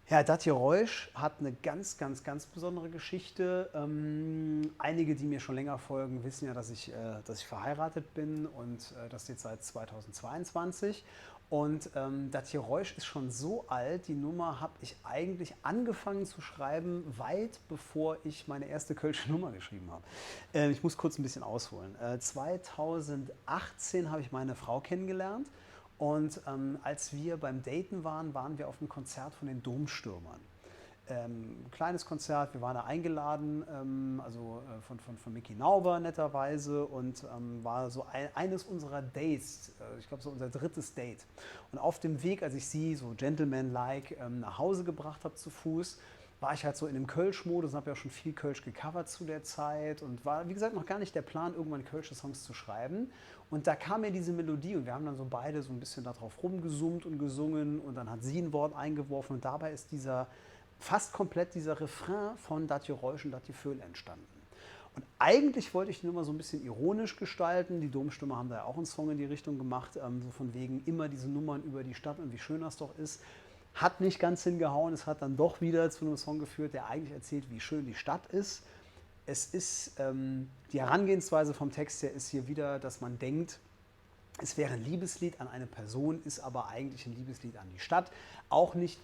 Ja, Datje Reusch hat eine ganz, ganz, ganz besondere Geschichte. Einige, die mir schon länger folgen, wissen ja, dass ich verheiratet bin und das jetzt seit 2022. Und Datje Reusch ist schon so alt, die Nummer habe ich eigentlich angefangen zu schreiben, weit bevor ich meine erste Kölsche Nummer geschrieben habe. Ich muss kurz ein bisschen ausholen. 2018 habe ich meine Frau kennengelernt. Und als wir beim Daten waren, waren wir auf einem Konzert von den Domstürmern. Kleines Konzert, wir waren da eingeladen, von Mickey Nauber netterweise und war so eines unserer Dates, ich glaube so unser drittes Date. Und auf dem Weg, als ich sie so gentleman-like nach Hause gebracht habe zu Fuß, war ich halt so in dem Kölsch-Modus und habe ja auch schon viel Kölsch gecovert zu der Zeit und war, wie gesagt, noch gar nicht der Plan, irgendwann Kölsche Songs zu schreiben. Und da kam mir diese Melodie und wir haben dann so beide so ein bisschen darauf rumgesummt und gesungen und dann hat sie ein Wort eingeworfen und dabei ist fast komplett dieser Refrain von Datje Reusch und Datje Föhl entstanden. Und eigentlich wollte ich die Nummer so ein bisschen ironisch gestalten. Die Domstürmer haben da ja auch einen Song in die Richtung gemacht, so von wegen immer diese Nummern über die Stadt und wie schön das doch ist. Hat nicht ganz hingehauen, es hat dann doch wieder zu einem Song geführt, der eigentlich erzählt, wie schön die Stadt ist. Die Herangehensweise vom Text her ist hier wieder, dass man denkt, es wäre ein Liebeslied an eine Person, ist aber eigentlich ein Liebeslied an die Stadt. Auch nicht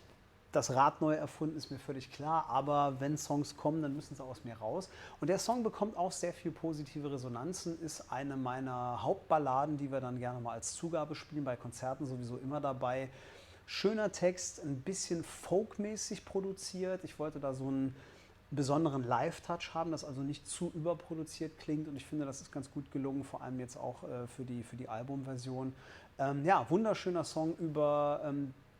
das Rad neu erfunden, ist mir völlig klar, aber wenn Songs kommen, dann müssen sie aus mir raus. Und der Song bekommt auch sehr viel positive Resonanzen, ist eine meiner Hauptballaden, die wir dann gerne mal als Zugabe spielen, bei Konzerten sowieso immer dabei. Schöner Text, ein bisschen folkmäßig produziert. Ich wollte da so einen besonderen Live-Touch haben, das also nicht zu überproduziert klingt und ich finde, das ist ganz gut gelungen, vor allem jetzt auch für die Albumversion. Ja, wunderschöner Song über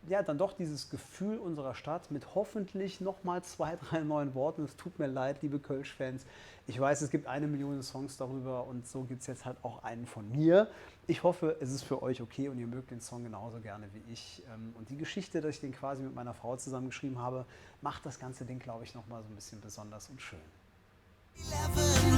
ja, dann doch dieses Gefühl unserer Stadt mit hoffentlich nochmal 2, 3 neuen Worten. Es tut mir leid, liebe Kölsch-Fans. Ich weiß, es gibt 1 Million Songs darüber und so gibt es jetzt halt auch einen von mir. Ich hoffe, es ist für euch okay und ihr mögt den Song genauso gerne wie ich. Und die Geschichte, dass ich den quasi mit meiner Frau zusammengeschrieben habe, macht das ganze Ding, glaube ich, nochmal so ein bisschen besonders und schön. 11